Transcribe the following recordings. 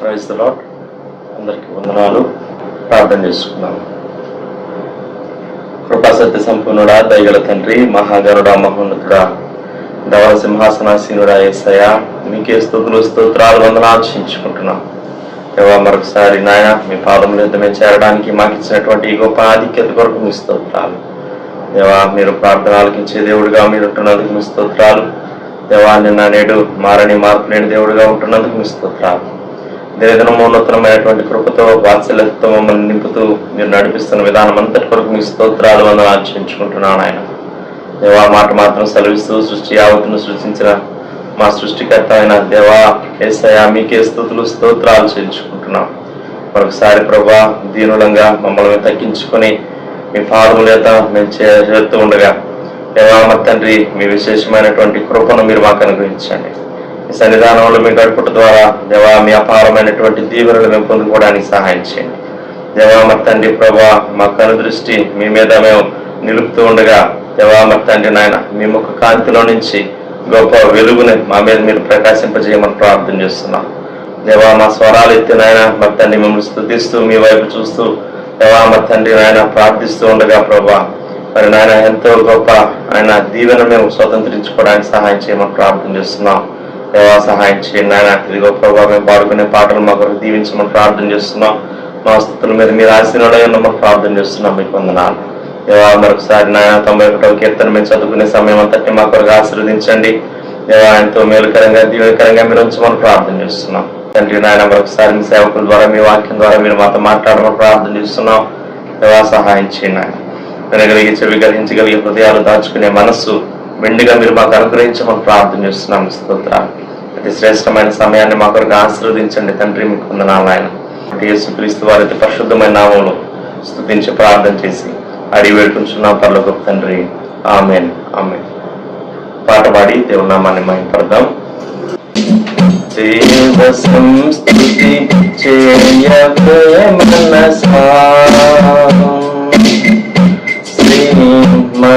Praise the lord. అందరికీ వందనాలు. ప్రార్థన చేసుకుందాం. కృపా సత్య సంపూర్ణుడా, దయగల తండ్రి, మహాగరుడా, మహోన్నతుడా, ధవల సింహాసనాసీనుడా యేసయ్యా, మీకే స్తుతులు స్తోత్రాలు వందనాలు చెల్లించుకుంటున్నాం. దేవా, మరొకసారి నాయన మీ పాదముల యొద్ద మేము చేరడానికి మాకు ఇచ్చినటువంటి ఈ గొప్ప ఆధిక్యత కొరకు మీ స్తోత్రాలు. దేవా, మీరు ప్రార్థన ఆలకించే దేవుడిగా మీరు ఉంటున్నందుకు మీ స్తోత్రాలు. దేవా, నిన్న నేడు మారని మార్పు లేని దేవుడిగా ఉంటున్నందుకు మీ స్తోత్రాలు. దినదినమోన్నతమైనటువంటి కృపతో వాత్సల్యతతో మమ్మల్ని నింపుతూ మీరు నడిపిస్తున్న విధానం అంతటి కొరకు మీ స్తోత్రాలు వందనాలు ఆచరించుకుంటున్నాను ఆయన. దేవా, మాట మాత్రం సెలవిస్తూ సృష్టి యావత్తును సృష్టించిన మా సృష్టికర్త అయిన దేవా యేసయ్యా, మీకే స్తుతులు స్తోత్రాలు చెల్లించుకుంటున్నాం. మరొకసారి ప్రభా, దీనులంగా మమ్మల్ని తగ్గించుకొని మీ పాదముల చేత మేము చేస్తూ ఉండగా దేవా మా తండ్రి, మీ విశేషమైనటువంటి కృపను మీరు మాకు అనుగ్రహించండి. ఈ సన్నిధానంలో మీ గడుపుట ద్వారా దేవా మీ అపారమైనటువంటి దీవెనలు మేము పొందుకోవడానికి సహాయం చేయండి. దేవా మా తండ్రి ప్రభా, మా కనుదృష్టి మీ మీద మేము నిలుపుతూ ఉండగా దేవా మా తండ్రి నాయన, మీ ముఖ కాంతిలో నుంచి గొప్ప వెలుగుని మా మీద మీరు ప్రకాశింపజేయమని ప్రార్థన చేస్తున్నాం. దేవా, మా స్వరాలు ఎత్తి నాయన మా తండ్రి మిమ్మల్ని స్తుతిస్తూ మీ వైపు చూస్తూ దేవా మా తండ్రి నాయన ప్రార్థిస్తూ ఉండగా ప్రభా మరి నాయన ఎంతో గొప్ప ఆయన దీవెన మేము స్వతంత్రించుకోవడానికి సహాయం చేయమని ప్రార్థన చేస్తున్నాం. దేవా, సహాయం చేయండి నాయన. ఇదిగో ప్రభా, మేము పాడుకునే పాటలు మాకు దీవించమని ప్రార్థన చేస్తున్నాం. మా స్థుతుల మీద మీరు ఆశీర్వాదం ఉండమని ప్రార్థన చేస్తున్నాం. మీకు వందనాలు. దేవా, మరొకసారి నాయన 91వ కీర్తన మేము చదువుకునే సమయం అంతటి మా కొరకు ఆశీర్వదించండి. దేవా, ఎంతో మేలుకరంగా దీవెనకరంగా మీరు ఉంచమని ప్రార్థన చేస్తున్నాం. తండ్రి నాయన, మరొకసారి మీ సేవకుల ద్వారా మీ వాక్యం ద్వారా మీరు మాతో మాట్లాడమని ప్రార్థన చేస్తున్నాం. దేవా, సహాయం చేయండి నాయన. వినగలిగి చెవి గ్రహించగలిగే హృదయాలు దాచుకునే మనస్సు మెండుగా మీరు మాకు అనుగ్రహించమని ప్రార్థన చేస్తున్నాం. స్తోత్రాలు. అతి శ్రేష్టమైన సమయాన్ని మా కొరకు ఆశీర్వదించండి తండ్రి. మీకు వందనాలు ఆయన. యేసుక్రీస్తు వారి అతి పరిశుద్ధమైన నామంలో స్తుతించి ప్రార్థన చేసి అడిగి వేడుకుంటున్నాం పరలోకపు తండ్రి. ఆమేన్, ఆమేన్. పాట పాడి దేవుని నామాన్ని మహిమపడదాం. దేవ సంస్తుతి చేయవే మనసా, శ్రీమంతుడగు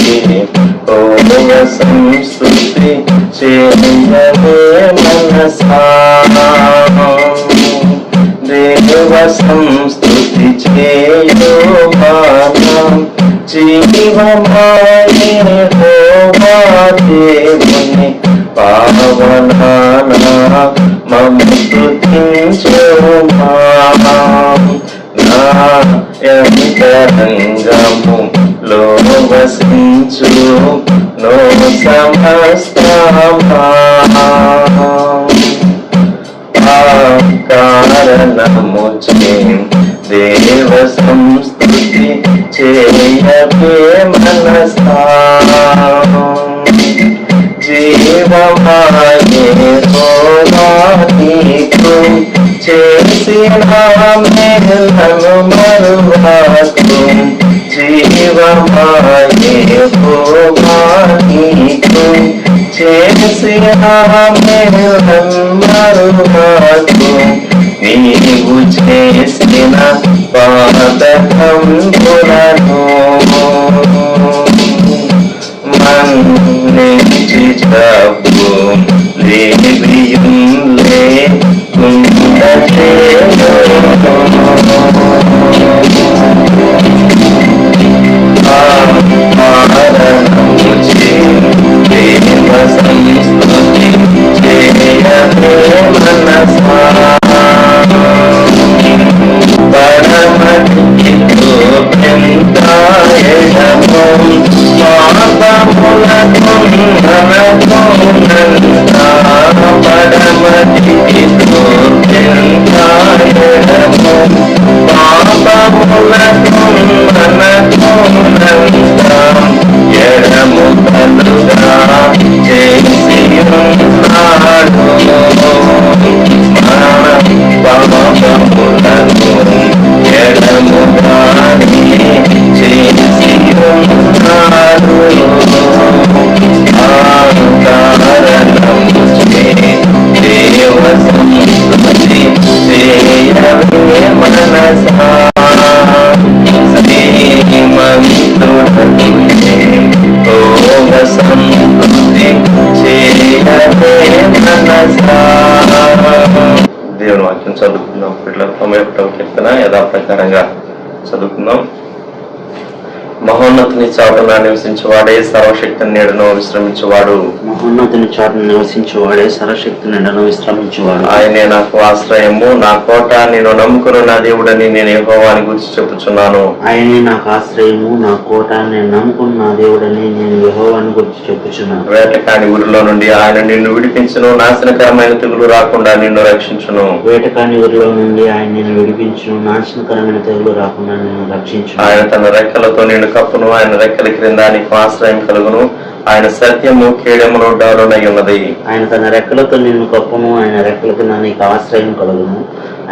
యెహోవ సంస్తుతి చేయవే మనసా, దేవ సంస్తుతి చేయువానం జీవమాయే యెహోవా దేవుని పావనానా మమ్ము స్తుతించుమా. నా యంతరంగము లో వసించు నో సమస్తమా, కారణము చే దేవ సంస్తుతి చేయవే మనసా, జీవమాయే యెహోవా నీకు చేసిన మేలులను మరువకు, జీవమాయే యెహోవా నీకు చేసిన మేలులను మరువకు, నీవు చేసిన పాదకంబులను మన్నించి జబ్బు లేవియుం లేకుండా ఆరణము చే దేవ సంస్తుతి చేయవే మనసా, పరమతితో పెంతాయడము పాపములకు నరకోనంతా, పరమతితో పెంతాయడము పాపములకు నరకోనంతా, ఎడము కలుగా చేసి ఉన్నాడు మన పాపములను ఎడముగాని చేసి ఉన్నాడు. కారణము చే దేవ సంస్తుతి చేయవే మనసా, శ్రీమంతుడగు యెహోవ సంస్తుతి చేయవే మనసా. వాక్యం చదువుకుందాం. ఇట్లా 91వ కీర్తన యథాప్రకారంగా చదువుకుందాం. మహోన్నతుని చాటున నివసించేవాడే సర్వశక్తిని నీడను విశ్రమించేవాడు. మహోన్నతుని చాటున నివసించేవాడే సర్వశక్తి నీడను విశ్రమించేవాడు. ఆయనే నాకు ఆశ్రయము, నా కోట, నేను నమ్ముకున్న నా దేవుడని నేను యెహోవాని గురించి చెప్పుచున్నాను. ఆయనే నాకు ఆశ్రయము, నా కోట, నేను నమ్ముకున్న నా దేవుడని నేను యెహోవాని గురించి చెప్పుచున్నాను. వేటకాని ఊరిలో నుండి ఆయన నిన్ను విడిపించును, నాశనకరమైన తెగులు రాకుండా నిన్ను రక్షించును. వేటకాని ఊరిలో నుండి ఆయన నిన్ను విడిపించును, నాశనకరమైన తెగులు రాకుండా నిన్ను రక్షించును. ఆయన తన రెక్కలతో నిన్ను కప్పును, ఆయన రెక్కల క్రింద నీకు ఆశ్రయం కలుగును. ఆయన సత్యము కేడెములు డాలునై ఉన్నది. ఆయన తన రెక్కలతో నిన్ను కప్పును, ఆయన రెక్కల కింద నీకు ఆశ్రయం కలుగును.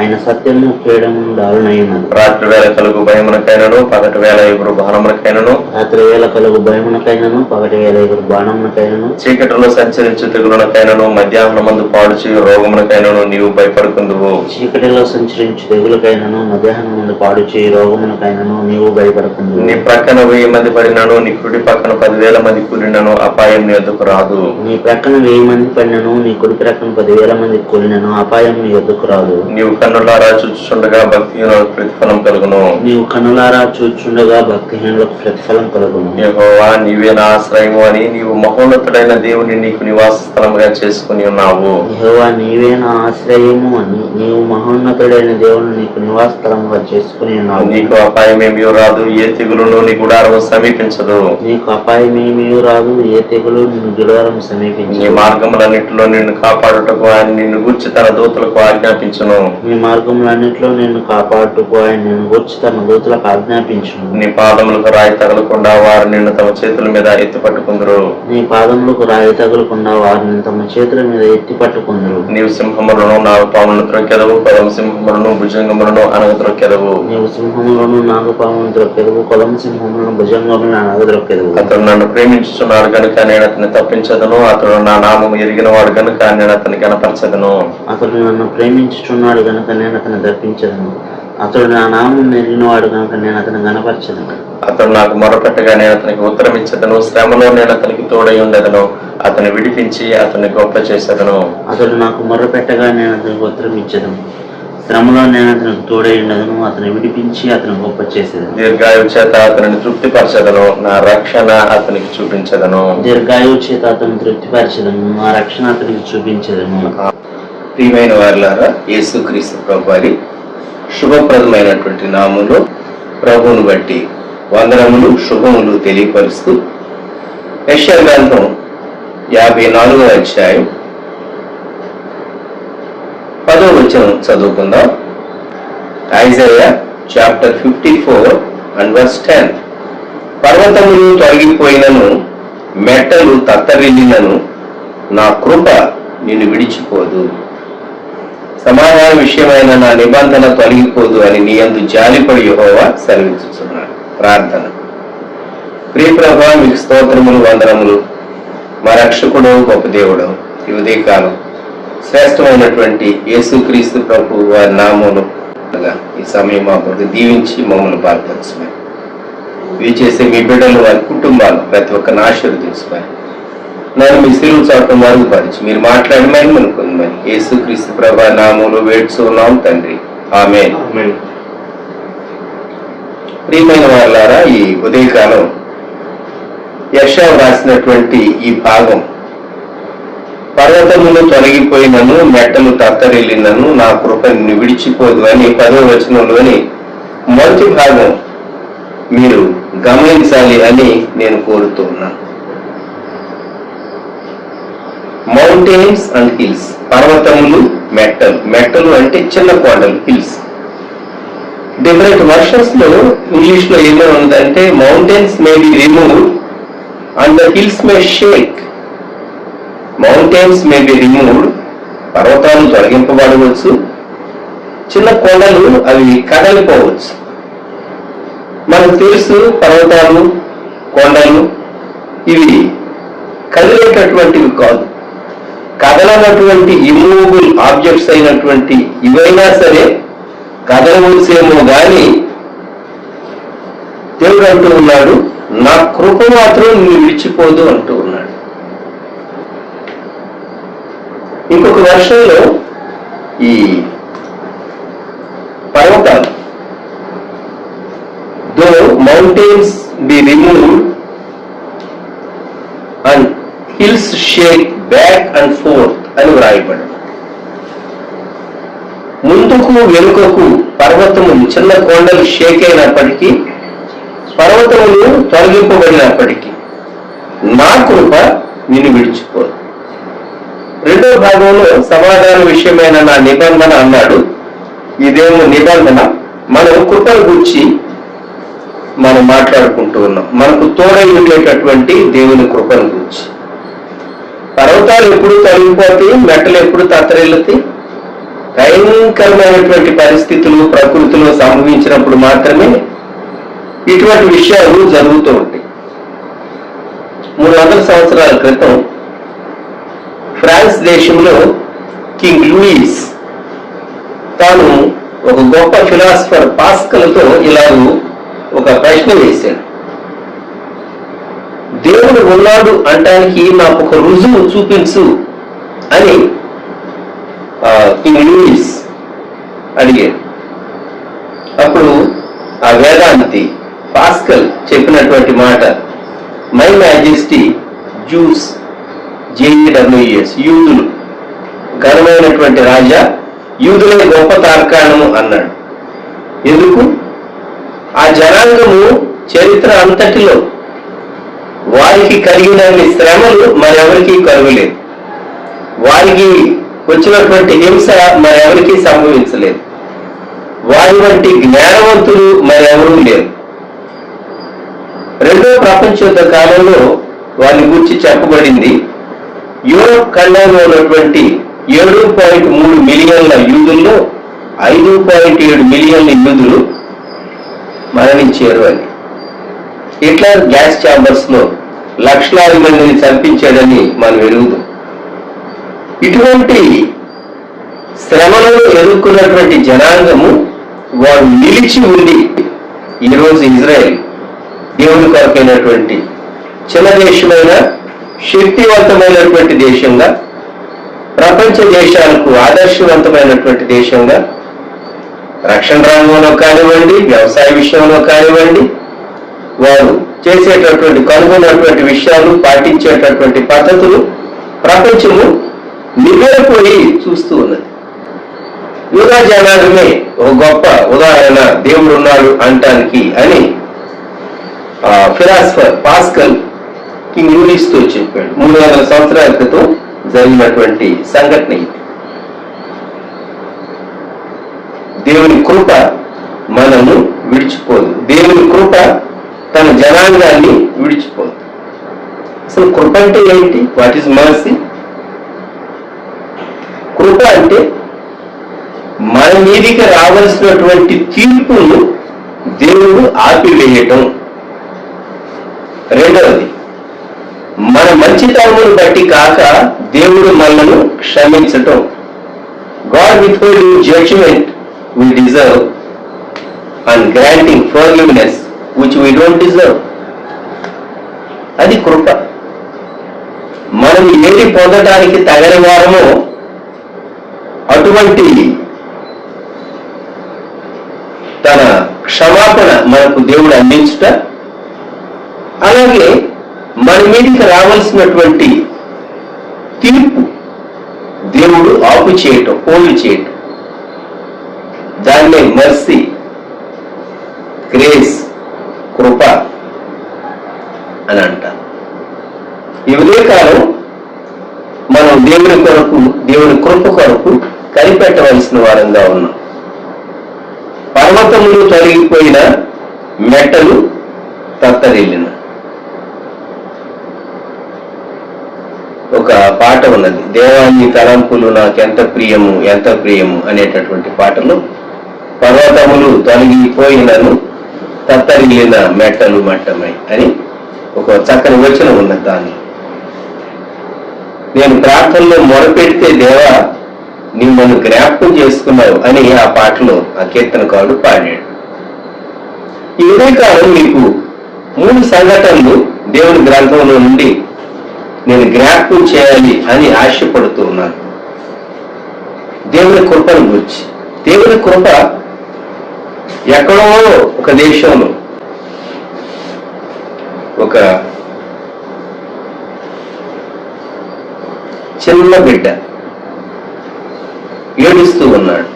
ఆయన సత్యము కేడెములు డాలునై ఉన్నది. రాత్రి వేళ కలుగు భయమునకైనను, పగటి వేళ ఎగురు బాణమునకైనను, రాత్రి వేళ కలుగు భయమునకైనను, పగటి వేళ ఎగురు బాణమునకైనను, చీకటిలో సంచరించు తెగులునకైనను, మధ్యాహ్నం మందు పాడు చేయు రోగమునకైనను నీవు భయపడుకుందువు. చీకటిలో సంచరించు తెగులకైనను, మధ్యాహ్నం ముందు పాడు చేయి రోగమునకైనను నీవు భయపడకుందువు. నీ ప్రక్కన 1000 మంది పడినను, నీ కుడి పక్కన 10,000 మంది కూలినను అపాయం నీ వద్దకు రాదు. నీ ప్రక్కన 1000 మంది పడినను, నీ కుడి ప్రక్కన 10,000 మంది కూలినను అపాయం నీ వద్దకు రాదు. నీవు కన్నులారా చూచుచుండగా భక్తిహీనులకు ప్రతిఫలం కలుగును. నీవు కన్నులారా చూచుండగా భక్తిహీనులకు ప్రతిఫలం కలుగును. యెహోవా నీవే నా ఆశ్రయము అని నీవు మహోన్నతుడైన దేవుని నీకు నివాస స్థలముగా చేసుకుని ఉన్నావు. యెహోవా నీవే నా ఆశ్రయము అని నీవు మహోన్నతుడైన దేవుని నీకు నివాస స్థలముగా చేసుకుని ఉన్నావు. నీకు అపాయమేమీ రాదు, ఏ తెగులును నీ గుడారము సమీపించదు. నీకు అపాయమేమీ రాదు, ఏ తెగులు నిన్ను గుడారం సమీపించదు. నీ మార్గములన్నిటిలో నిన్ను కాపాడుటకు ఆయన నిన్ను గూర్చి తన దూతలకు ఆజ్ఞాపించును. నీ మార్గములన్నిటిలో నిన్ను కాపాడుటకు ఆయన నిన్ను గూర్చి తన దూతలకు ఆజ్ఞాపించును. నీ పాదములకు రాయి తగలకుండా వారు నిన్ను తమ చేతుల మీద ఎత్తి పట్టుకుందరు. నీ పాదములకు రాయి తగలకుండా వారిని తమ చేతుల మీద ఎత్తి పట్టుకుందరు. నీవు సింహములను, నాగపాములను త్రొక్కెదవు, కొదమ సింహములను, భుజంగములను అనగద్రొక్కెదవు. నీవు సింహములను, నాగపాములను త్రొక్కెదవు, కొదమ సింహములను, భుజంగములను అనగద్రొక్కెదవు. అతడు నన్ను ప్రేమించుచున్నాడు గనుక నేను అతన్ని తప్పించదను, అతడు నా నామము ఎరిగిన వాడు గనుక నేను అతన్ని కనపరచదను. అతడు నన్ను ప్రేమించుచున్నాడు గనుక నేను అతన్ని తప్పించదను, అతడు నా నామం ఎరిగినవాడు గనుక నేను అతన్ని కనపరచదను. అతడు నాకు మొరపెట్టగా నేను అతనికి ఉత్తరం ఇచ్చదను, శ్రమలో నేను అతనికి తోడై ఉండదను, అతన్ని విడిపించి అతన్ని గొప్ప చేసేదను. అతడు నాకు మొర్రపెట్టగా నేను అతనికి ఉత్తరం ఇచ్చదను, శ్రమలో నేను అతనికి తోడై ఉండదను, అతను విడిపించి అతను గొప్ప చేసేదను. దీర్ఘాయువు చేత అతనిని తృప్తిపరచదను, నా రక్షణ అతనికి చూపించదను. దీర్ఘాయువు చేత అతను తృప్తిపరచదను, నా రక్షణ అతనికి చూపించదను. ప్రియమైన వారులారా, యేసుక్రీస్తు ప్రభు వారి శుభప్రదమైనటువంటి నామములో ప్రభువును బట్టి వందనములు, శుభములు తెలియపరుస్తూ యెషయా గ్రంథం 54వ అధ్యాయం 10వ వచనం చదువుకుందాం. Isaiah chapter 54 and verse 10. పర్వతములు తొలగిపోయినను, మెట్టలు తత్తరిల్లినను, నా కృప నిన్ను విడిచిపోదు. సమాధాన విషయమైన నా నిబంధన తొలగిపోదు అని నీ యందు జాలిపడి యెహోవా సెలవిస్తున్నాడు. ప్రార్థన. ప్రియ ప్రభువా, మీకు స్తోత్రములు, వందనములు. మా రక్షకుడు, గొప్ప దేవుడు, ఈ ఉదయకాలం శ్రేష్టమైనటువంటి యేసుక్రీస్తు ప్రభు వారి నామములు ఈ సమయం మా కొరకు దీవించి మమ్మల్ని బలపరచమని, ఇవి చేసే మీ బిడ్డలు, వారి కుటుంబాలు ప్రతి ఒక్కరిని ఆశీర్వదించమని, నన్ను మీ సిలువ చాటు మరుగుపరిచి మీరు మాట్లాడమని అనుకుందని యేసుక్రీస్తు ప్రభు నామములో వేడుచున్నాం తండ్రి, ఆమేన్. ప్రియమైన వారులారా, ఈ ఉదయకాలం యెషయా రాసినటువంటి ఈ భాగం, పర్వతములు తొలగిపోయినను, మెట్టలు తత్తరిల్లినను, నా కృప నిన్ను విడిచిపోదు అని 10వ వచనంలోని మొదటి భాగం మీరు గమనించాలి అని నేను కోరుతూ ఉన్నాను. మౌంటైన్స్ అండ్ హిల్స్, పర్వతములు, మెట్టలు. మెట్టలు అంటే చిన్న కొండలు, హిల్స్. డిఫరెంట్ వర్షన్స్ లో ఇంగ్లీష్ లో ఏమో ఉందంటే mountains may be removed and the hills may shake. Mountains may be removed, పర్వతాలు తొలగింపబడవచ్చు, చిన్న కొండలు అవి కదలిపోవచ్చు. మనకు తెలుసు పర్వతాలు, కొండలు ఇవి కదిలేటటువంటివి కాదు. కదలనటువంటి ఇమ్మూవబుల్ ఆబ్జెక్ట్స్ అయినటువంటి ఇవైనా సరే కదలవలసేమో గాని దేవుడు అంటూ ఉన్నాడు, నా కృప మాత్రం నువ్వు విడిచిపోదు అంటూ ఉన్నాడు. ఇంకొక వర్షంలో ఈ పర్వతాలు. Though mountains be removed and hills shake back and forth అని వ్రాయబడి, ముందుకు వెనుకకు పర్వతములు, చిన్న కొండలు షేక్ అయినప్పటికీ, పర్వతములు తొలగింపబడినప్పటికీ నా కృప నిన్ను విడిచిపోదు. రెండో భాగంలో సమాధాన విషయమైన నా నిబంధన అన్నాడు. ఇదేమో నిబంధన, మనం కృపను గురించి మనం మాట్లాడుకుంటూ ఉన్నాం. మనకు తోడై ఉండేటటువంటి దేవుని కృపను గురించి. పర్వతాలు ఎప్పుడు తొలగిపోతాయి, మెట్టలు ఎప్పుడు తత్తరిల్లుతాయి? భయంకరమైనటువంటి పరిస్థితులు ప్రకృతిలో సంభవించినప్పుడు మాత్రమే ఇటువంటి విషయాలు జరుగుతూ ఉంటాయి. 300 సంవత్సరాల క్రితం ఫ్రాన్స్ దేశంలో కింగ్ లూయిస్ తాను ఒక గొప్ప ఫిలాసఫర్ పాస్కల్తో ఇలాగూ ఒక ప్రశ్న వేశాడు. దేవుడు ఉన్నాడు అంటానికి నాకు ఒక రుజువు చూపించు అని కింగ్ లూయిస్ అడిగాడు. అప్పుడు ఆ వేదాంతి పాస్కల్ చెప్పినటువంటి మాట, మై మ్యాజెస్టీ జూస్, జేడబ్ల్యూఎస్, యూదులు, ఘనమైనటువంటి రాజా, యూదులే గొప్ప తార్కాణము అన్నాడు. ఎందుకు? ఆ జనాంగము చరిత్ర అంతటిలో వారికి కలిగినన్ని శ్రమలు మరెవరికి కలుగలేదు, వారికి వచ్చినటువంటి హింస మరెవరికి సంభవించలేదు, వారి వంటి జ్ఞానవంతులు మరెవరూ లేరు. రెండో ప్రపంచ యుద్ధ కాలంలో వారి గురించి చెప్పబడింది, యూరోప్ ఖండంలో ఉన్నటువంటి 7.3 మిలియన్ల యూదుల్లో 5.7 మిలియన్ల యూదులు మరణించారు అని. హిట్లర్ గ్యాస్ ఛాంబర్స్ లో లక్షలాది మందిని చంపించాడని మనం ఎరుగుదాం. ఇటువంటి శ్రమలను ఎదుర్కొన్నటువంటి జనాంగము వారు నిలిచి ఉండి ఈరోజు ఇజ్రాయెల్ దేవుని కొరకైనటువంటి చిన్న దేశమైన శక్తివంతమైనటువంటి దేశంగా, ప్రపంచ దేశాలకు ఆదర్శవంతమైనటువంటి దేశంగా, రక్షణ రంగంలో కానివ్వండి, వ్యవసాయ విషయంలో కానివ్వండి, వారు చేసేటటువంటి కనుగొన్నటువంటి విషయాలు, పాటించేటటువంటి పద్ధతులు ప్రపంచము నివేపోయి చూస్తూ ఉన్నది. యూదా జనాంగమే ఒక గొప్ప ఉదాహరణ దేవుడు ఉన్నాడు అంటానికి అని ఫిలాసఫర్ పాస్కల్ కింగ్ లూయిస్ తో చెప్పాడు. 300 సంవత్సరాల క్రితం జరిగినటువంటి సంఘటన ఇది. దేవుని కృప మనము విడిచిపోదు. దేవుని కృప తన జనాంగాన్ని విడిచిపోదు. అసలు కృప అంటే ఏంటి? What is mercy? కృప అంటే మన మీదికి రావాల్సినటువంటి తీర్పును దేవుడు ఆపివేయటం. రెండవది, మన మంచితనమును బట్టి కాక దేవుడు మనల్ని క్షమించటం. God withholding judgment we deserve and granting forgiveness which we don't deserve. అది కృప. మనం ఏది పొందడానికి తగని వారమో అటువంటి తన క్షమాపణ మనకు దేవుడు అందించుట, అలాగే మన మీదకి రావాల్సినటువంటి తీర్పు దేవుడు ఆపు చేయటం, హోల్డ్ చేయటం. దాన్నే మర్సీ, గ్రేస్, కృప అని అంటారు. ఈ ఉదయకాలం మనం దేవుని కొరకు, దేవుని కృప కొరకు కనిపెట్టవలసిన వారంగా ఉన్నాం. పర్వతములు తొలగిపోయిన, మెట్టలు తత్తరిల్లిన. ఒక పాట ఉన్నది, దేవాన్ని తలంపులు నాకెంత ప్రియము ఎంత ప్రియము అనేటటువంటి పాటలో పర్వతములు తొలగిపోయినను తత్తరిల్లిన మెట్టలు మట్టమై అని ఒక చక్కని వచనం ఉన్నది. దాన్ని నేను ప్రార్థనలో మొరపెడితే దేవా నీవు నన్ను జ్ఞాపకం చేసుకున్నావు అని ఆ పాటలో ఆ కీర్తనకారుడు పాడాడు. ఈ ఉదయకాలం మీకు 3 సంఘటనలు దేవుని గ్రంథంలో నుండి నేను జ్ఞాపకం చేయాలి అని ఆశపడుతూ ఉన్నాను. దేవుని కృపను గురించి. దేవుని కృప ఎక్కడో ఒక దేశంలో ఒక చిన్న బిడ్డ ఏడుస్తూ ఉన్నాడు,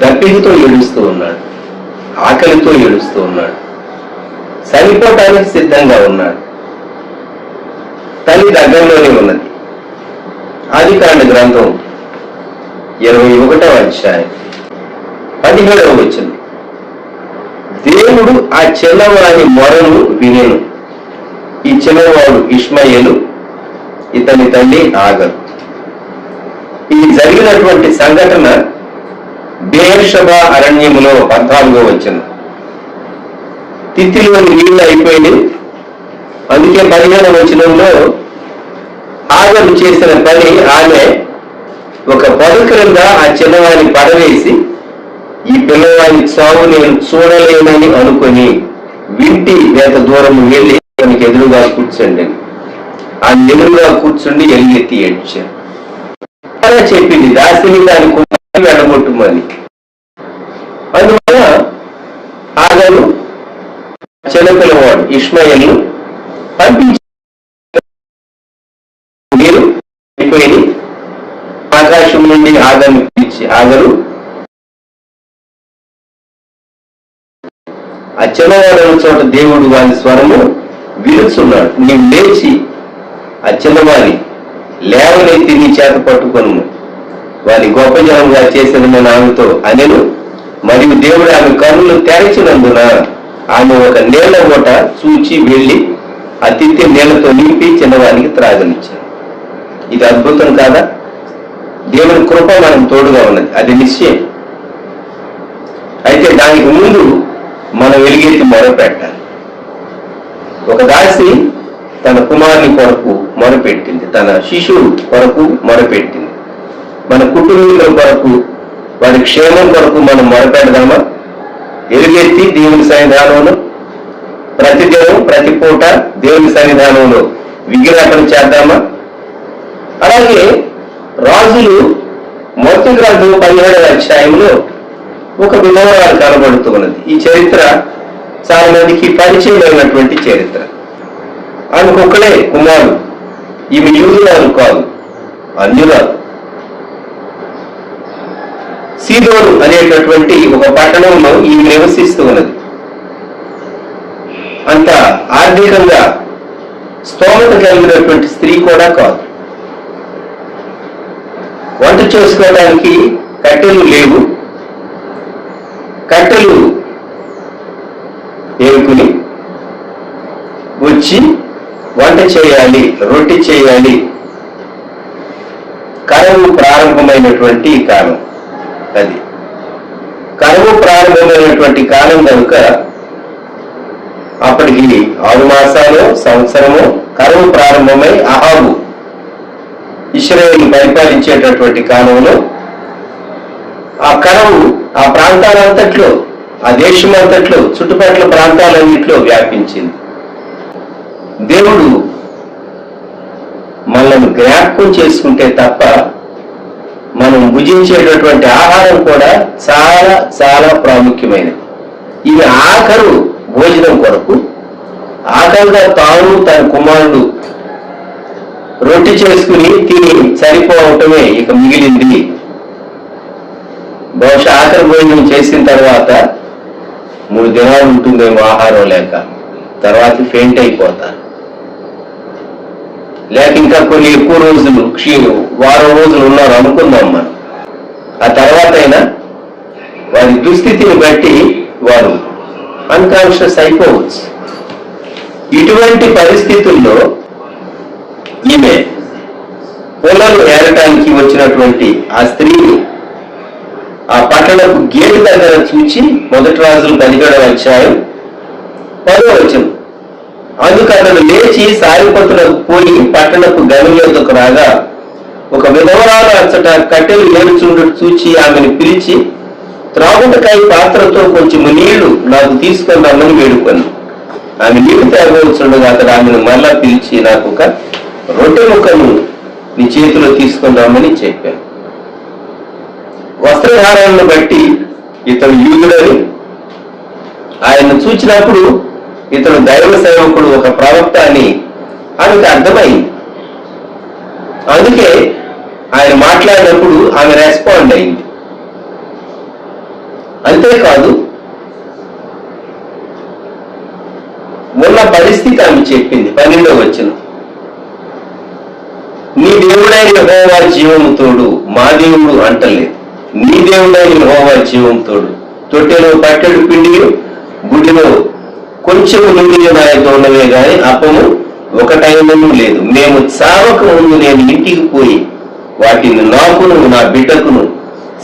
దప్పికతో ఏడుస్తూ ఉన్నాడు, ఆకలితో ఏడుస్తూ ఉన్నాడు, చనిపోవటానికి సిద్ధంగా ఉన్నాడు. తల్లి దగ్గరలోనే ఉన్నది. ఆదికాండ గ్రంథం 21వ అధ్యాయం 17వ వచనం. దేవుడు ఆ చిన్నవాని మొరను వినెను. ఈ చిన్నవాడు ఇష్మాయేలు, ఇతని తల్లి ఆగరు. ఇది జరిగినటువంటి సంఘటన బెయేర్షెబా అరణ్యములో 14వ వచనం. తిత్తిలోని నీళ్లు అయిపోయింది. అందుకే 15వ వచనంలో ఆగరు చేసిన పని, ఆమె ఒక పొద క్రింద ఆ చిన్నవాడిని పడవేసి, ఈ పిల్లవాడి చావు నేను చూడలేనని అనుకుని వింటి వేత దూరం వెళ్ళి తనకి ఎదురుగా కూర్చోండి, ఆ ఎదురుగా కూర్చుండి ఎలుగెత్తి ఏడ్చాను. అలా చెప్పింది దాసిని దాని కుమారుని వెళ్ళగొట్టుమని. అందువల్ల ఆగరు చిన్నపిల్లవాడు ఇష్మాయేలును పంపించి మీరు అయిపోయింది. ఆకాశం నుండి ఆగరుని పిలిచి, ఆగరు ఆ చిన్నవాడైన చోట దేవుడు వారి స్వరము విలుచున్నాడు. నీవు లేచి ఆ చిన్నవారి లేవనెత్తి నీ చేత పట్టుకొను, వారి గొప్ప జనంగా చేసిన ఆమెతో అనెను. మరియు దేవుడు ఆమె కన్నులు తెరచినందున ఆమె ఒక నీళ్ల ఓట చూచి వెళ్ళి ఆ తిత్తి నీళ్లతో నింపి చిన్నవారికి త్రాగనిచ్చాడు. ఇది అద్భుతం కాదా? దేవుని కృప మనం తోడుగా ఉన్నది, అది నిశ్చయం. అయితే దానికి ముందు మనం వెలిగెత్తి మొరపెట్టాలి. ఒక దాసి తన కుమారుని కొరకు మొరపెట్టింది, తన శిశువు కొరకు మొరపెట్టింది. మన కుటుంబీకుల కొరకు, వారి క్షేమం కొరకు మనం మొరపెడదామా? ఎలుగెత్తి దేవుని సన్నిధానంలో ప్రతిదినం ప్రతి పూట దేవుని సన్నిధానంలో విజ్ఞాపన చేద్దామా? అలాగే రాజులు మొదటి గ్రంథం 17వ అధ్యాయంలో ఒక విధవరాలు కనబడుతూ ఉన్నది. ఈ చరిత్ర చాలా మందికి పరిచయమైనటువంటి చరిత్ర. ఆమెకు ఒక్కడే కుమారుడు. ఈమె యూదురాలు కాదు, అన్యురాలు. సీదోను అనేటటువంటి ఒక పట్టణంలో ఈమె నివసిస్తూ ఉన్నది. అంత ఆర్థికంగా స్తోమత కలిగినటువంటి స్త్రీ కూడా కాదు. వంట చేసుకోవడానికి కట్టెలు లేవు. కట్టెలు ఏరుకుని వచ్చి వంట చేయాలి, రొట్టె చేయాలి. కరువు ప్రారంభమైనటువంటి కాలం అది. కరువు ప్రారంభమైనటువంటి కాలం కనుక అప్పటికి 6 మాసాలు సంవత్సరము కరువు ప్రారంభమై అహాబు ఇశ్రాయేలు పరిపాలించేటటువంటి కాలంలో ఆ కరువు ఆ ప్రాంతాలంతట్లో, ఆ దేశమంతట్లో, చుట్టుపక్కల ప్రాంతాలన్నింటిలో వ్యాపించింది. దేవుడు మనల్ని జ్ఞాపకం చేసుకుంటే తప్ప మనం భుజించేటటువంటి ఆహారం కూడా చాలా చాలా ప్రాముఖ్యమైనది. ఇది ఆఖరు భోజనం కొరకు ఆఖరుగా తాను తన కుమారుడు రొట్టె చేసుకుని తిని సరిపోవటమే ఇక మిగిలింది. బహుశా ఆఖరి భోజనం చేసిన తర్వాత 3 దినాలు ఉంటుందేమో ఆహారం లేక, తర్వాత ఫెయింట్ అయిపోతారు. లేక ఇంకా కొన్ని ఎక్కువ రోజులు, వారం రోజులు ఉన్నారు అనుకుందాం మనం. ఆ తర్వాత అయినా వారి దుస్థితిని బట్టి వారు అన్కాన్షియస్ అయిపోవచ్చు. ఇటువంటి పరిస్థితుల్లో ఈమె పొలాలు ఏరటానికి వచ్చినటువంటి ఆ స్త్రీని ఆ పట్టణపు గేటు దగ్గర చూచి, మొదటి రాజులు 17వ అధ్యాయం 10వ వచనం. అందుకు అతను లేచి సారిపతులకు పోయి పట్టణపు గని యొద్దకు రాగా ఒక విధవరాలు అచ్చట కట్టెలు ఏరుచుండు చూచి ఆమెను పిలిచి, త్రాగుటకాయ పాత్రతో కొంచెం నీళ్లు నాకు తీసుకొని రమ్మని వేడుకొని ఆమె నీళ్లు తాగవచ్చుండగా అతడు ఆమెను మళ్ళా పిలిచి, నాకు ఒక రొట్టె ముక్కను నీ చేతిలో తీసుకొని రమ్మని చెప్పాను. వస్త్రధారణను బట్టి ఇతడు యూదుడని, ఆయన్ను చూచినప్పుడు ఇతడు దైవ సేవకుడు, ఒక ప్రవక్త అని ఆమెకు అర్థమైంది. అందుకే ఆయన మాట్లాడినప్పుడు ఆమె రెస్పాండ్ అయింది. అంతేకాదు, ఉన్న పరిస్థితి ఆమె చెప్పింది. 12వ వచనం, నీ దేవుడైన యెహోవా జీవము తోడు, మా దేవుడు అంటలేదు, నీ దేవుడైన యెహోవా జీవము తోడు. తొట్టెలో పట్టెడు పిండి, గుడిలో కొంచెం నుండి నాయతో ఉన్నవే గాని అప్పము ఒకటైనను లేదు. మేము చావక ముందు నేను ఇంటికి పోయి వాటిని నాకును నా బిడ్డకును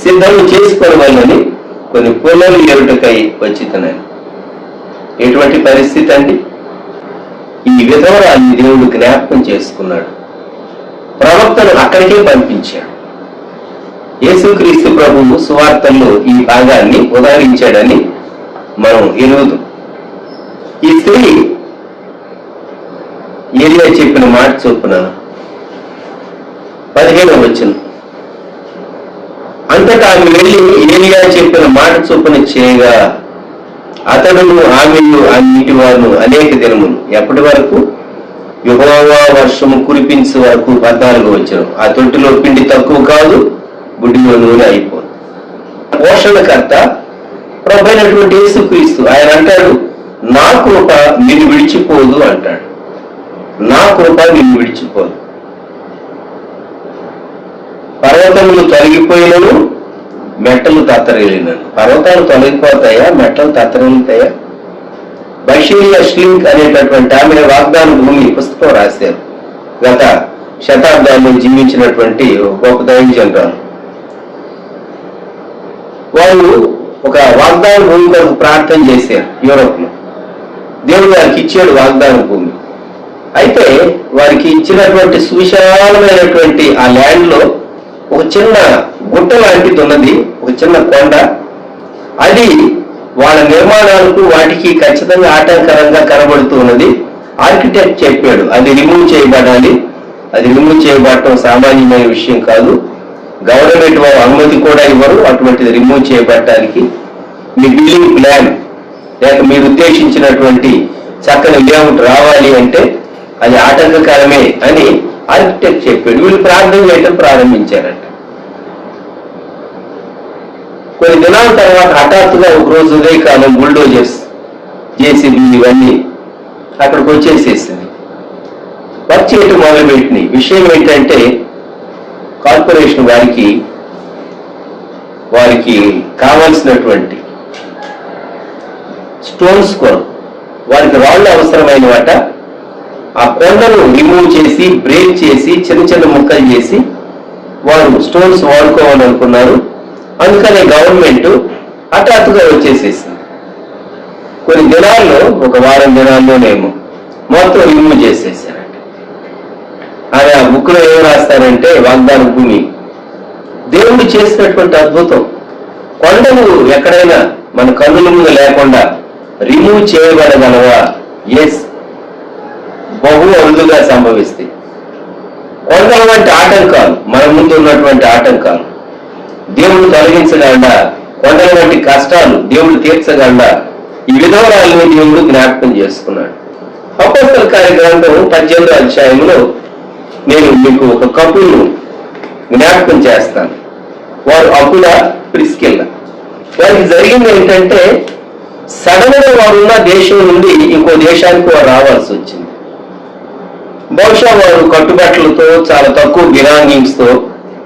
సిద్ధము చేసుకోవాలని కొన్ని పొలాలు ఏమిటకై వచ్చితనని. ఎటువంటి పరిస్థితి అండి! ఈ విధవరాన్ని దేవుడు జ్ఞాపకం చేసుకున్నాడు. ప్రవక్తను అక్కడికే పంపించాడు. యేసుక్రీస్తు ప్రభువు సువార్తల్లో ఈ భాగాన్ని ఉదాహరించాడని మనం ఎరుగుదాం. ఈ స్త్రీ ఏలియా చెప్పిన మాట చొప్పున 15వ వచనం, అంతటా ఆమె వెళ్ళి ఏలియా చెప్పిన మాట చొప్పున చేయగా అతడును ఆమెను ఆ నీటి వారు అనేక దినములు, ఎప్పటి వరకు? యెహోవా వర్షము కురిపించే వరకు. 14వ వచనం, ఆ తొట్టిలో పిండి తక్కువ కాదు, గుడిలో నూనె అయిపోదు. పోషణకర్త ప్రభువైనటువంటి యేసుక్రీస్తు ఆయన అంటాడు, నా కృప నిన్ను విడిచిపోదు అంటాడు. నా కృప నిన్ను విడిచిపోదు. పర్వతములు తొలగిపోయినను మెట్టలు తత్తరేలినను. పర్వతాలు తొలగిపోతాయా? మెట్టలు తత్తరేలుతాయా? బషీరియా ష్లింక్ అనేటటువంటి ఆమె వాగ్దాన భూమి పుస్తకం రాశారు. గత శతాబ్దాల్లో జీవించినటువంటి గొప్ప దైవజనురాలు. వాళ్ళు ఒక వాగ్దాన భూమి కొరకు ప్రార్థన చేశారు యూరోప్ లో. దేవుడు వారికి ఇచ్చాడు వాగ్దాన భూమి. అయితే వారికి ఇచ్చినటువంటి సువిశాలమైనటువంటి ఆ ల్యాండ్ లో ఒక చిన్న గుట్ట లాంటిది ఉన్నది, ఒక చిన్న కొండ. అది వాళ్ళ నిర్మాణాలకు వాటికి ఖచ్చితంగా ఆటంకరంగా కనబడుతూ ఉన్నది. ఆర్కిటెక్ట్ చెప్పాడు అది రిమూవ్ చేయబడాలి. అది రిమూవ్ చేయబడటం సామాన్యమైన విషయం కాదు. గవర్నమెంట్ వారు అనుమతి కూడా ఇవ్వరు అటువంటిది రిమూవ్ చేయబడటానికి. మీ బిల్డింగ్ ప్లాన్ లేక మీరు ఉద్దేశించినటువంటి చక్కని లేఅవుట్ రావాలి అంటే అది ఆటంకకరమే అని ఆర్కిటెక్ట్ చెప్పాడు. వీళ్ళు ప్రార్థన చేయడం ప్రారంభించారంట. కొన్ని దినాల తర్వాత హఠాత్తుగా ఒకరోజు ఉదయకాలం బుల్డోజర్స్ జేసీబీ ఇవన్నీ అక్కడికి వచ్చేసేసింది. వర్క్ చేయటం మొదలుపెట్టినాయి. విషయం ఏంటంటే కార్పొరేషన్ వారికి కావాల్సినటువంటి స్టోన్స్ కొరకు వారికి రాళ్ళు అవసరమైన వాట ఆ కొండను రిమూవ్ చేసి బ్రేక్ చేసి చిన్న చిన్న ముక్కలు చేసి వారు స్టోన్స్ వాడుకోవాలనుకున్నారు. అందుకనే గవర్నమెంట్ హఠాత్తుగా వచ్చేసేసింది. కొన్ని దినాల్లో, ఒక వారం దినాల్లోనేమో మొత్తం రిమూవ్ చేసేసారంట. ఆయన ఆ బుక్ లో ఏం రాస్తారంటే వాగ్దాన భూమి దేవుడు చేసినటువంటి అద్భుతం. కొండలు ఎక్కడైనా మన కన్నుల ముందు లేకుండా రిమూవ్ చేయబడగలవా? ఎస్, బహు అరుదుగా సంభవిస్తాయి. కొండల వంటి ఆటంకాలు, మన ముందు ఉన్నటువంటి ఆటంకాలు దేవుడు తొలగించగలడా? కొండల వంటి కష్టాలు దేవుడు తీర్చగలడా? ఈ విధవరాలని దేవుడు జ్ఞాపకం చేసుకున్నాడు. అపోస్తల కార్యగ్రంథం 18వ అధ్యాయంలో నేను మీకు ఒక కపుల్ను జ్ఞాపకం చేస్తాను. వారు అకుల, ప్రిస్కిల్ల. వారికి జరిగింది ఏంటంటే సడన్ గా వారున్న దేశం నుండి ఇంకో దేశానికి వారు రావాల్సి వచ్చింది. బహుశా వారు కట్టుబట్టలతో, చాలా తక్కువ బిలాంగింగ్స్ తో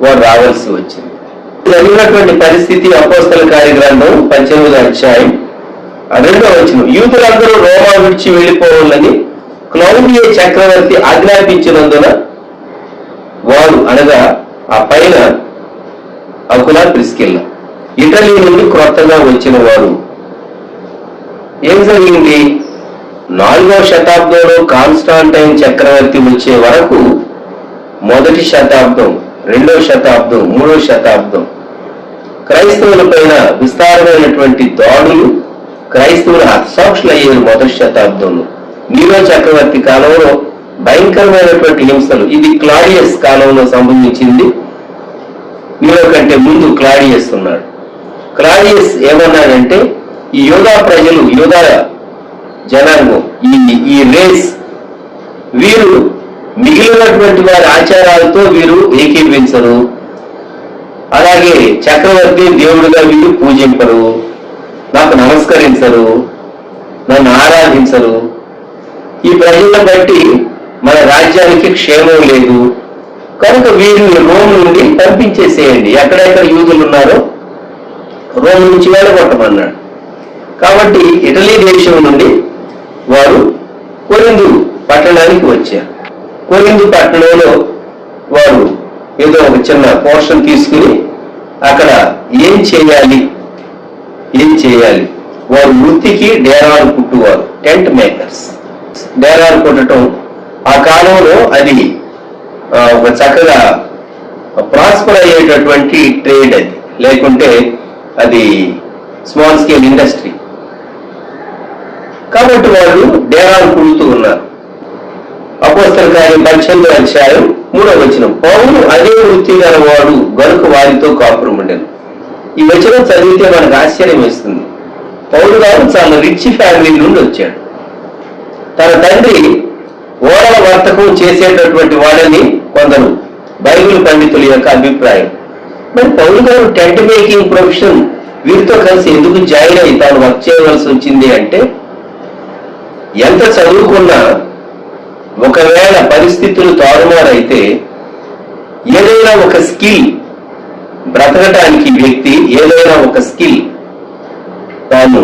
వారు రావాల్సి వచ్చింది. జరిగినటువంటి పరిస్థితి అపోస్తల కార్యగ్రంథం 18వ అధ్యాయం 2వ వచనం, యూదులందరూ రోమా విడిచి వెళ్ళిపోవాలని క్లౌడియ చక్రవర్తి ఆజ్ఞాపించినందున వారు, అనగా ఆ పైన అకుల, ప్రిస్కిల్ల, ఇటలీ నుండి క్రొత్తగా వచ్చిన వారు. ఏం జరిగింది? 4వ శతాబ్దంలో కాన్స్టాంటైన్ చక్రవర్తి వచ్చే వరకు, మొదటి శతాబ్దం, 2వ శతాబ్దం, 3వ శతాబ్దం క్రైస్తవుల పైన విస్తారమైనటువంటి దాడులు, క్రైస్తవులు హతసాక్షులు అయ్యారు. మొదటి శతాబ్దంలో నీరో చక్రవర్తి కాలంలో భయంకరమైనటువంటి హింసలు. ఇది క్లాడియస్ కాలంలో సంబంధించింది. నీరో కంటే ముందు క్లాడియస్ ఉన్నాడు. క్లాడియస్ ఏమన్నాడంటే ఈ యూదా ప్రజలు, యూదా జనాంగం, ఈ రేస్ వీరు మిగిలినటువంటి వారి ఆచారాలతో వీరు ఏకీభవించరు, అలాగే చక్రవర్తి దేవుడిగా వీరు పూజింపరు, నాకు నమస్కరించరు, నన్ను ఆరాధించరు. ఈ ప్రజలను బట్టి మన రాజ్యానికి క్షేమం లేదు, కనుక వీరిని రోమ్ నుండి పంపించేసేయండి, ఎక్కడెక్కడ యూదులు ఉన్నారో రోమ్ నుంచి వెళ్ళగొట్టమన్నాడు. కాబట్టి ఇటలీ దేశం నుండి వారు కొరింథు పట్టణానికి వచ్చారు. కొరింథు పట్టణంలో వారు ఏదో ఒక చిన్న పోర్షన్ తీసుకుని అక్కడ ఏం చేయాలి వారు వృత్తికి డేరాలు కుట్టువారు, టెంట్ మేకర్స్. డేరాలు కుట్టడం ఆ కాలంలో అది ఒక చక్కగా ప్రాస్పర్ అయ్యేటటువంటి ట్రేడ్, అది లేకుంటే అది స్మాల్ స్కేల్ ఇండస్ట్రీ. కాబట్టి వాళ్ళు డేరాలు కుడుతూ ఉన్నారు. అపోస్తల కార్యం 18వ అధ్యాయం 3వ వచనం, పౌలు అదే వృత్తి గల వాడు గనుక వారితో కాపురం ఉండెను. ఈ వచనం చదివితే మనకు ఆశ్చర్యం వేస్తుంది. పౌలు గారు చాలా రిచ్ ఫ్యామిలీ నుండి వచ్చాడు. తన తండ్రి ఓడల వర్తకం చేసేటటువంటి వాడని కొందరు బైబిల్ పండితుల యొక్క అభిప్రాయం. మరి పౌలు గారు టెంట్ మేకింగ్ ప్రొఫెషన్ వీరితో కలిసి ఎందుకు జాయిన్ అయ్యి తాను వర్క్ చేయవలసి వచ్చింది అంటే, ఎంత చదువుకున్నా ఒకవేళ పరిస్థితులు తారుమారైతే ఏదైనా ఒక స్కిల్, బ్రతకటానికి వ్యక్తి ఏదైనా ఒక స్కిల్ తాను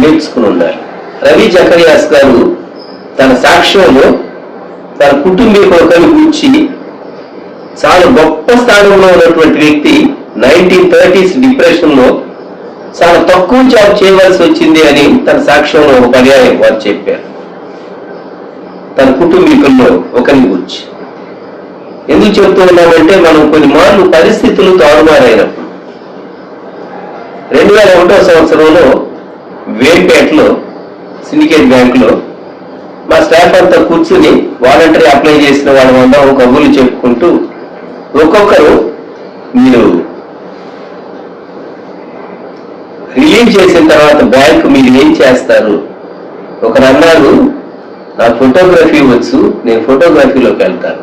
నేర్చుకుని ఉండాలి. రవి జకరియాస్ గారు తన సాక్ష్యంలో తన కుటుంబీకులని గురించి చాలా గొప్ప స్థానంలో ఉన్నటువంటి వ్యక్తి 1930s డిప్రెషన్ లో చాలా తక్కువ జాబ్ చేయవలసి వచ్చింది అని తన సాక్ష్యంలో ఒక పర్యాయం వారు చెప్పారు. తన కుటుంబీకుల్లో ఒకరిని గురించి ఎందుకు చెబుతూ ఉన్నామంటే, మనం కొన్ని మార్లు పరిస్థితులు తారుమారైనప్పుడు 2001వ సంవత్సరంలో వేంపేటలో సిండికేట్ బ్యాంకులో మా స్టాఫ్ అంతా కూర్చుని వాలంటరీ అప్లై చేసిన వాళ్ళందరం కబుర్లు చెప్పుకుంటూ ఒక్కొక్కరు మీరు రిలీజ్ చేసిన తర్వాత బ్యాంకు మీరు ఏం చేస్తారు, ఒకరు అన్నారు నాకు ఫోటోగ్రఫీ వచ్చు, నేను ఫోటోగ్రఫీలోకి వెళ్తాను.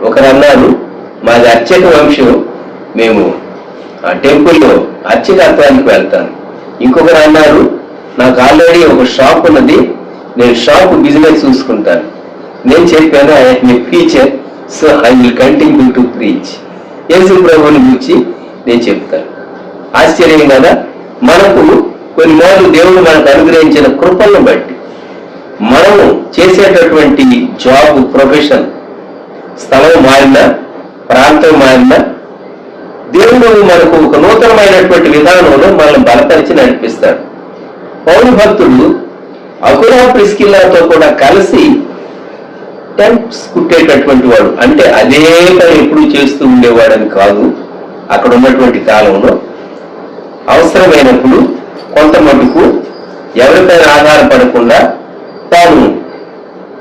ఒకరు అన్నారు మాది అర్చక వంశం, మేము ఆ టెంపుల్లో అర్చకత్వానికి వెళ్తాను. ఇంకొకరు అన్నారు నాకు ఆల్రెడీ ఒక షాప్ ఉన్నది, నేను షాప్ బిజినెస్ చూసుకుంటాను. నేను చెప్పాను I am a preacher, so I will continue to preach. Yesu ప్రభువుని గురించి నేను చెప్తాను. ఆశ్చర్యం కదా, మనకు కొన్ని మార్లు దేవుడు మనకు అనుగ్రహించిన కృపలను బట్టి మనము చేసేటటువంటి జాబ్, ప్రొఫెషన్, స్థలం మారినా, ప్రాంతం మారినా దేవుడు మనకు ఒక నూతనమైనటువంటి విధానంలో మనల్ని బలపరిచి నడిపిస్తాడు. పౌలు భక్తుడు అకులా ప్రిస్కిల్లాతో కూడా కలిసి టెంట్స్ కుట్టేటటువంటి వాడు. అంటే అదే పని ఎప్పుడు చేస్తూ ఉండేవాడని కాదు, అక్కడ ఉన్నటువంటి కాలంలో అవసరమైనప్పుడు కొంత మటుకు ఎవరిపైన ఆధారపడకుండా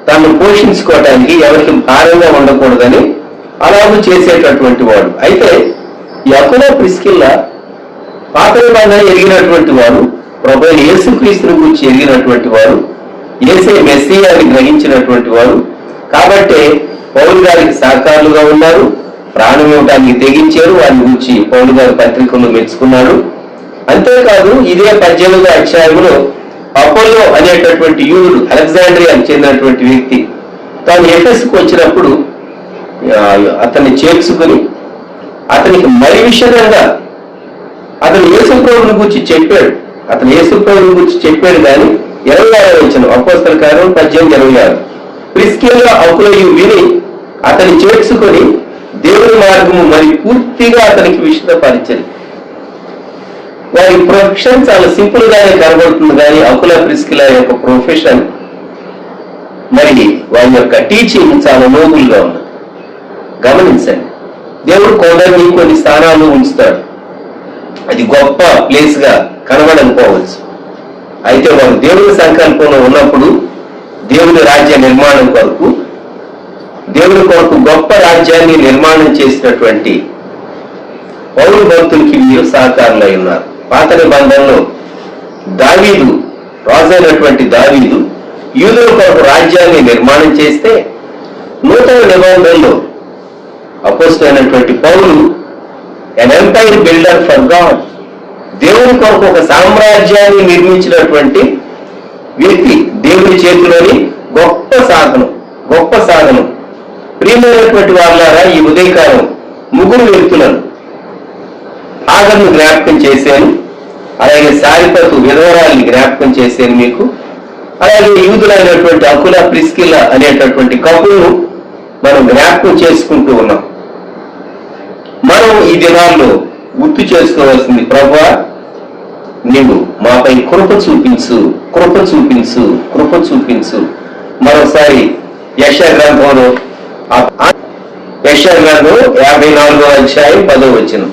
తాను పోషించుకోవటానికి ఎవరికి భారంగా ఉండకూడదని అలాగూ చేసేటటువంటి వాడు. అయితే ఈ అకులా ప్రిస్కిల్లా పాత నిబంధన ఎరిగినటువంటి వాడు, ప్రభువైన యేసుక్రీస్తుని గురించి ఎరిగినటువంటి వాడు, యేసే మెస్సీయాని గ్రహించినటువంటి వాడు. కాబట్టే పౌలు గారికి సహకారులుగా ఉన్నారు, ప్రాణం ఇవ్వడానికి తెగించారు. వారి గురించి పౌలు గారి పత్రికల్లో మెచ్చుకున్నాడు. అంతేకాదు ఇదే 18వ అధ్యాయంలో అపోలో అనేటటువంటి యూదుడు, అలెగ్జాండ్రియాకి చెందినటువంటి వ్యక్తి, తాను ఎఫెస్కు వచ్చినప్పుడు అతన్ని చేర్చుకుని అతనికి మరి విషయంగా అతను యేసుప్రభుని గురించి చెప్పాడు. కానీ 26వ వచనం అపోస్తల కార్యం 18:26 ప్రిస్కిల్లా అకులయు విని అతన్ని చేర్చుకొని దేవుని మార్గము మరి పూర్తిగా అతనికి విశదపరిచారు. వారి ప్రొఫెషన్ చాలా సింపుల్ గానే కనబడుతుంది, కానీ అకులా ప్రిస్కిల్లా యొక్క ప్రొఫెషన్ మరి వారి యొక్క టీచింగ్ చాలా నోబుల్ గా ఉన్నది. గమనించండి, దేవుడు కొందరిని కొన్ని స్థానాల్లో ఉంచుతాడు, అది గొప్ప ప్లేస్ గా కనబడకపోవచ్చు. అయితే వారు దేవుని సంకల్పంలో ఉన్నప్పుడు దేవుని రాజ్య నిర్మాణం కొరకు, దేవుని కొరకు గొప్ప రాజ్యాన్ని నిర్మాణం చేసినటువంటి పౌలు భక్తులకి మీరు సహకారులై ఉన్నారు. పాత నిబంధనలో దావీదు, రాజైనటువంటి దావీదు యూదుల కొరకు రాజ్యాన్ని నిర్మాణం చేస్తే, నూతన నిబంధనలో అపోస్తలుడైనటువంటి పౌలు an empire builder for God, దేవుని కొరకు ఒక సామ్రాజ్యాన్ని నిర్మించినటువంటి వ్యక్తి. దేవుని చేతిలోని గొప్ప సాధనం. ప్రియమైనటువంటి వాళ్ళారా, ఈ ఉదయకాలం ముగ్గురు వ్యక్తులను ఆగర్ను జ్ఞాపకం చేశాను, అలాగే సారిపతు విధవరాల్ని జ్ఞాపకం చేశాను మీకు. అలాగే యూదులైనటువంటి అకుల, ప్రిస్కిల్ల అనేటటువంటి కపుల్ను మనం జ్ఞాపకం చేసుకుంటూ ఉన్నాం. మనం ఈ దినాల్లో గుర్తు చేసుకోవాల్సింది, ప్రభువా నీవు మాపై కృప చూపించు. మరోసారి యెషయా గ్రంథంలో 54వ అధ్యాయం 10వ వచనం,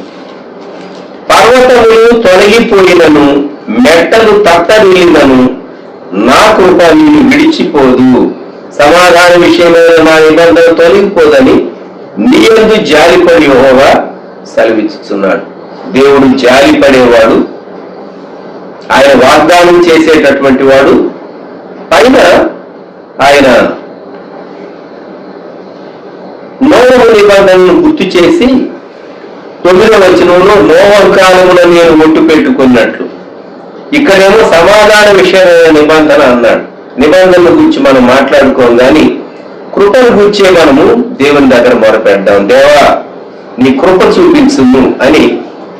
పర్వతములు తొలగిపోయినను మెట్టలు తట్టరిల్లినను నా కృప నీవు విడిచిపోదు, సమాధాన విషయమైన నా నిబంధన తొలగిపోదని నీ యందు జాలిపడి యెహోవా సెలవిస్తున్నాడు. దేవుడు జాలిపడేవాడు, ఆయన వాగ్దానం చేసేటటువంటి వాడు. పైన ఆయన నోవహు నిబంధనను గుర్తు చేసి 9వ వచనంలో నోవహు కాలమున నేను ఒట్టు పెట్టుకున్నట్లు, ఇక్కడేమో సమాధాన విషయమైన నిబంధన అన్నాడు. నిబంధనల గురించి మనం మాట్లాడుకోం, కానీ కృపను గురించే మనము దేవుని దగ్గర మొరపెడదాం. దేవా నీ కృప చూపించుము అని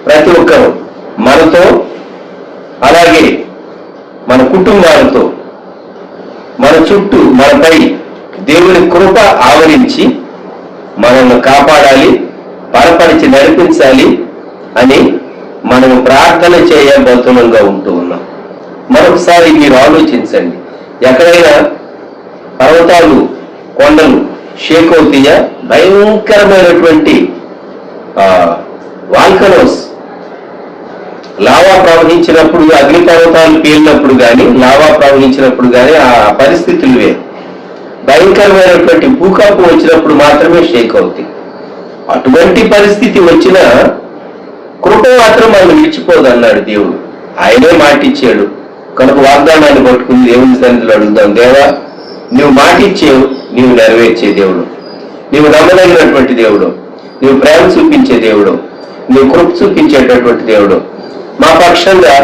ప్రతి ఒక్కరు మనతో, అలాగే మన కుటుంబాలతో, మన చుట్టూ, మనపై దేవుని కృప ఆవరించి మనల్ని కాపాడాలి, బలపరిచి నడిపించాలి అని మనము ప్రార్థన చేయబోతునంగా ఉంటూ ఉన్నాం. మరొకసారి మీరు ఆలోచించండి, ఎక్కడైనా పర్వతాలు, కొండలు షేక్ అవుతాయా? భయంకరమైనటువంటి వాల్కనోస్, లావా ప్రవహించినప్పుడు, అగ్నిపర్వతాలు పేలినప్పుడు కానీ, లావా ప్రవహించినప్పుడు కానీ ఆ పరిస్థితులు వేరు. భయంకరమైనటువంటి భూకంపం వచ్చినప్పుడు మాత్రమే షేక్ అవుతాయి. అటువంటి పరిస్థితి వచ్చిన కృప మాత్రం మనం విడిచిపోదు అన్నాడు దేవుడు. ఆయనే మాటిచ్చాడు కనుక వాగ్దానాన్ని పట్టుకుని దేవుని సన్నిధిలో అడుగుదాం. దేవా నువ్వు మాటిచ్చేవు, నీవు నెరవేర్చే దేవుడు, నీవు నమ్మదగినటువంటి దేవుడు, నీవు ప్రేమ చూపించే దేవుడు, నీవు కృప చూపించేటటువంటి దేవుడు. మా పక్షంగా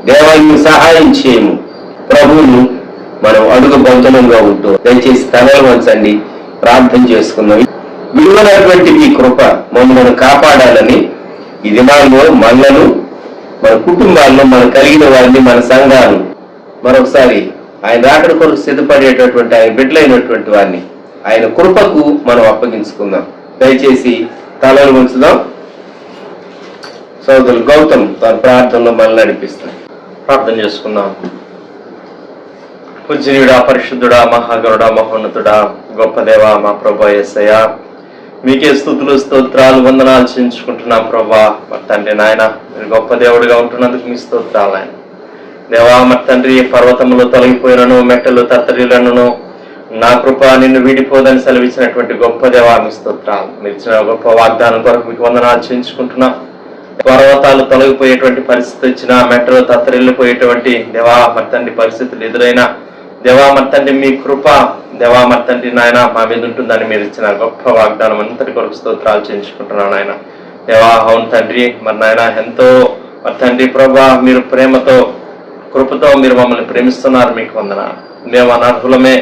దేవా నువ్వు సహాయం చేయము. ప్రభువును మనం అడుగు బంధనంగా ఉంటూ దయచేసి తలలు వంచండి, ప్రార్థన చేసుకుందాం. విలువైనటువంటి మీ కృప మమ్మల్ని కాపాడాలని ఈ దినాల్లో మనలను, మన కుటుంబాల్లో, మన కలిగిన వారిని, మన సంఘాలు మరొకసారి ఆయన రాకడ కొరకు సిద్ధపడేటటువంటి ఆయన బిడ్డలైనటువంటి వారిని ఆయన కృపకు మనం అప్పగించుకుందాం. దయచేసి తలలు ఉంచుదాం. సోదరులు గౌతమ్ తన ప్రార్థనలో మనల్ని నడిపిస్తాం. ప్రార్థన చేసుకుందాం. పూజనీయుడా, పరిశుద్ధుడా, మహాగరుడా, మహోన్నతుడా, గొప్ప దేవా, మా ప్రభా యేసయ్య, మీకే స్తుతులు, స్తోత్రాలు, వందనాలు చెల్లించుకుంటున్నాం ప్రభా. మరి తండ్రి నాయన, మీరు గొప్ప దేవుడిగా ఉంటున్నందుకు మీ స్తోత్రాలు ఆయన. దేవా మరి తండ్రి, పర్వతములు తొలగిపోయినను మెట్టలు తత్తరిలను నా కృప నిన్ను వీడిపోదని సెలవిచ్చినటువంటి గొప్ప దేవా మీ స్తోత్రాలు. మీరు ఇచ్చిన గొప్ప వాగ్దానం కొరకు మీకు వందనాలు చెల్లించుకుంటున్నాం. పర్వతాలు తొలగిపోయేటువంటి పరిస్థితి వచ్చినా, మెట్టలు తత్తరిల్లిపోయేటువంటి దేవా మరి తండ్రి పరిస్థితులు ఎదురైనా, దేవా మరి తండ్రి మీ కృప దేవా మరి తండ్రి నాయన మా మీద ఉంటుందని మీరు ఇచ్చిన గొప్ప వాగ్దానం అంతటి కొరకు స్తోత్రాలు చెల్లించుకుంటున్నాను నాయన. దేవా అవును తండ్రి, మరి నాయన ఎంతో మరి తండ్రి ప్రభా మీరు ప్రేమతో, కృపతో మీరు మమ్మల్ని ప్రేమిస్తున్నారు. మీకు వందనాలు. మేము అనర్హులమే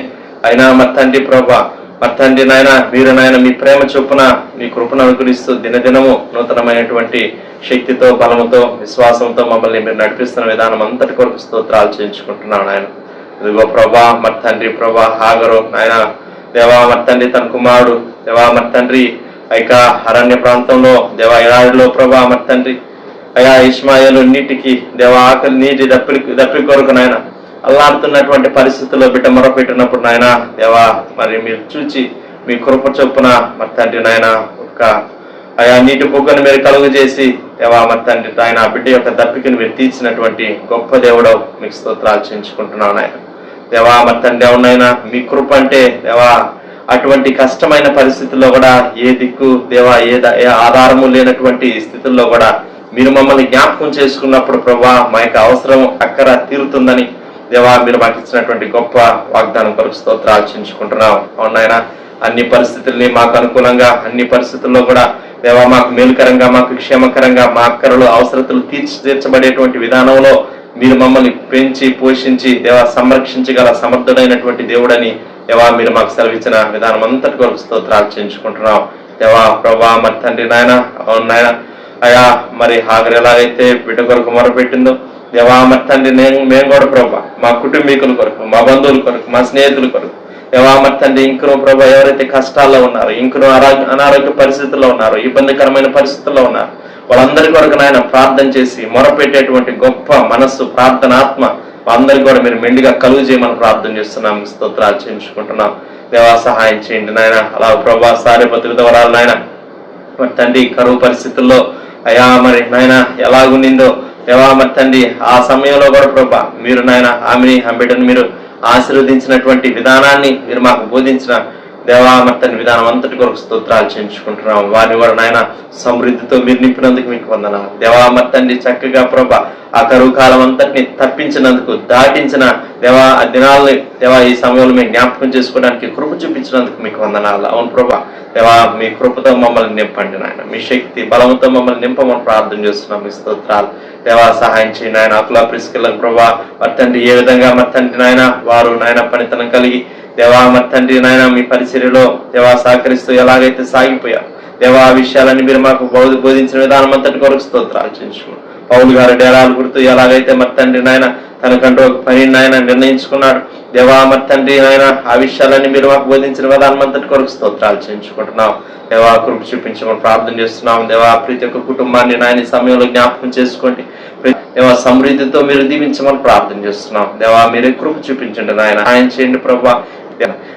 అయినా మరి తండ్రి ప్రభా మరి తండ్రి నాయన మీరు నాయన మీ ప్రేమ చొప్పున మీ కృపను అనుగ్రహిస్తూ దినదినము నూతనమైనటువంటి శక్తితో, బలముతో, విశ్వాసంతో మమ్మల్ని మీరు నడిపిస్తున్న విధానం అంతటి కొరకు స్తోత్రాలు చేయించుకుంటున్నాను నాయన. ఇదిగో ప్రభా మరి తండ్రి ప్రభా హాగరు నాయన దేవా మరి తండ్రి తన కుమారుడు దేవా మరి తండ్రి ఇక అరణ్య ప్రాంతంలో దేవా ఎడారిలో ప్రభా మరి తండ్రి అయా ఇష్మాయేలు నీటికి దేవా ఆకలి నీటి దప్పి కొరకు నాయన అల్లాడుతున్నటువంటి పరిస్థితుల్లో బిడ్డ మొరపెట్టినప్పుడు నాయన దేవా మరి మీరు చూచి మీ కృప చొప్పున మరి తండ్రి నాయన ఒక అయా నీటి బొగ్గను మీరు కలుగు చేసి దేవా మరి తండ్రి ఆయన బిడ్డ యొక్క దప్పికను మీరు తీర్చినటువంటి గొప్ప దేవుడు మీకు స్తోత్రాలు చెల్లించుకుంటున్నాను నాయన. దేవా మరి తండ్రి అవునైనా మీ కృప అంటే దేవా అటువంటి కష్టమైన పరిస్థితుల్లో కూడా ఏ దిక్కు దేవా ఏ ఆధారము లేనటువంటి స్థితుల్లో కూడా మీరు మమ్మల్ని జ్ఞాపకం చేసుకున్నప్పుడు ప్రభా మా యొక్క అవసరం అక్కర తీరుతుందని దేవా మీరు మాకు ఇచ్చినటువంటి గొప్ప వాగ్దానం కొరకు స్తోత్రాలు చెల్లించుకుంటున్నాం. అవునాయన అన్ని పరిస్థితుల్ని మాకు అనుకూలంగా అన్ని పరిస్థితుల్లో కూడా దేవా మాకు మేలుకరంగా మాకు క్షేమకరంగా మా అక్కరలు అవసరతలు తీర్చబడేటువంటి విధానంలో మీరు మమ్మల్ని పెంచి పోషించి దేవా సంరక్షించగల సమర్థుడైనటువంటి దేవుడని దేవా మీరు మాకు సెలవిచ్చిన విధానం అంతటి కొరకు స్తోత్రాలు చెల్లించుకుంటున్నాం. దేవా ప్రభా మరి తండ్రి నాయన నాయన అయా మరి హాగర్ ఎలాగైతే బిడ్డ కొరకు మొరపెట్టిందో దేవా మరి తండ్రి మేము కూడా ప్రభా మా కుటుంబీకుల కొరకు మా బంధువుల కొరకు మా స్నేహితుల కొరకు దేవా మరి తండ్రి ఇంకనూ ప్రభా ఎవరైతే కష్టాల్లో ఉన్నారో ఇంకనూ అనారోగ్య పరిస్థితుల్లో ఉన్నారో ఇబ్బందికరమైన పరిస్థితుల్లో ఉన్నారు వాళ్ళందరి కొరకు నాయన ప్రార్థన చేసి మొరపెట్టేటువంటి గొప్ప మనస్సు ప్రార్థనాత్మ అందరికీ కూడా మీరు మెండుగా కలుగు చేయమని ప్రార్థన చేస్తున్నాం. స్తోత్రాలు చెల్లించుకుంటున్నాం. దేవా సహాయం చేయండి నాయన. అలా ప్రభా సారే బతుకుదవరాలు నాయన మరి తండ్రి కరువు పరిస్థితుల్లో అయా మరి నాయన ఎలాగుండిందో దేవా మరి తండ్రి ఆ సమయంలో కూడా ప్రభా మీరు నాయన ఆమెని బిడ్డను మీరు ఆశీర్వదించినటువంటి విధానాన్ని మీరు మాకు బోధించిన దేవా మరి విధానం అంతటి కొరకు స్తోత్రాలు చెల్లించుకుంటున్నాం. వారిని కూడా నాయన సమృద్ధితో మీరు నింపినందుకు మీకు వందనాలు. దేవా మరి తండ్రి చక్కగా ప్రభా ఆ కరువు కాలం అంతటిని తప్పించినందుకు దాటించిన దేవా ఆ దినాలని దేవా ఈ సమయంలో మేము జ్ఞాపకం చేసుకోవడానికి కృప చూపించినందుకు మీకు వందనాలు. అవును ప్రభా దేవా మీ కృపతో మమ్మల్ని నింపండి నాయన. మీ శక్తి బలంతో మమ్మల్ని నింపమని ప్రార్థన చేస్తున్నాం. మీ స్తోత్రాలు దేవా సహాయం చేయండి ఆయన. అకులా ప్రిస్కిలకు ప్రభా మరి తండ్రి ఏ విధంగా మరి తండ్రి నాయన వారు నాయన పనితనం కలిగి దేవా మరి తండ్రి నాయన మీ పరిచర్యలో దేవా సహకరిస్తూ ఎలాగైతే సాగిపోయారు దేవా ఆ విషయాలన్నీ మీరు మాకు బోధించిన విధానం అంతటి కొరకు స్తోత్రాలు చెల్లించుకున్నాం. పౌలు గారు డేరాలు గుర్తు ఎలాగైతే మరి తండ్రి నాయన తనకంటూ ఒక పని నాయన నిర్ణయించుకున్నాడు దేవా మరి తండ్రి నాయన ఆ విషయాలన్నీ మీరు మాకు బోధించిన విధానం అంతటి కొరకు స్తోత్రాలు చేయించుకుంటున్నాం. దేవా కృప చూపించమని ప్రార్థన చేస్తున్నాం. దేవా ప్రతి ఒక్క కుటుంబాన్ని నాయన సమయంలో జ్ఞాపకం చేసుకోండి. దేవా సమృద్ధితో మీరు దీవించమని ప్రార్థన చేస్తున్నాం. దేవా మీరే కృప చూపించండి నాయన. ఆయన చేయండి ప్రభా.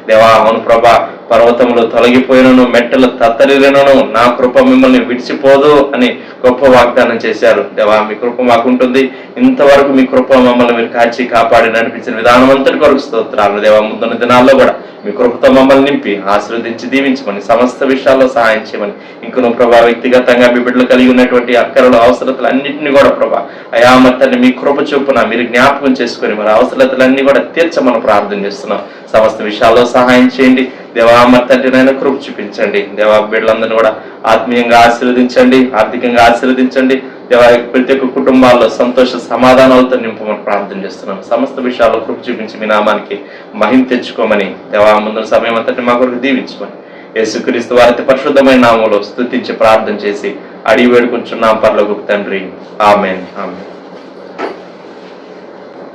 దేవా అవును ప్రభా పర్వతములు తొలగిపోయినను మెట్టలు తత్తరినను నా కృప మిమ్మల్ని విడిచిపోదు అని గొప్ప వాగ్దానం చేశారు. దేవా మీ కృప మాకుంటుంది. ఇంతవరకు మీ కృప మమ్మల్ని మీరు కాచి కాపాడి నడిపించిన విధానం అంతటి కొరకు స్తోత్రాలు. దేవా ముందున్న దినాల్లో కూడా మీ కృపతో మమ్మల్ని నింపి ఆశీర్వదించి దీవించమని సమస్త విషయాల్లో సహాయం చేయమని ఇంకను ప్రభా వ్యక్తిగతంగా మీ బిడ్డలు కలిగి ఉన్నటువంటి అక్కరలు అవసరతలు అన్నింటినీ కూడా ప్రభా అయామత్తని మీ కృప చొప్పున మీరు జ్ఞాపకం చేసుకుని మరి అవసరతలన్నీ కూడా తీర్చమని ప్రార్థన చేస్తున్నాం. సమస్త విషయాల్లో సహాయం చేయండి దేవా మరి తండ్రినైనా కృప చూపించండి. దేవా బిడ్డలందరినీ కూడా ఆత్మీయంగా ఆశీర్వదించండి, ఆర్థికంగా ఆశీర్వదించండి. దేవా ప్రతి ఒక్క కుటుంబాల్లో సంతోష సమాధానాలతో నింపమని ప్రార్థన చేస్తున్నాం. సమస్త విషయాల్లో కృప చూపించి మీ నామానికి మహిమ తెచ్చుకోమని దేవా ముందున్న సమయం అంతటి మా కొరకు దీవించమని యేసుక్రీస్తు వారి పరిశుద్ధమైన నామంలో స్తుతించి ప్రార్థన చేసి అడిగి వేడుకుంటున్నాం పరలోకపు తండ్రి. ఆమేన్. ఆమేన్.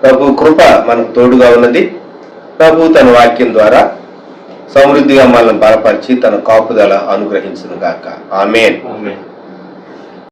ప్రభు కృప మనకు తోడుగా ఉన్నది. ప్రభు తన వాక్యం ద్వారా సమృద్ధిగా మనల్ని బలపరిచి తన కాపుదల అనుగ్రహించును గాక. ఆమేన్. ఆమేన్.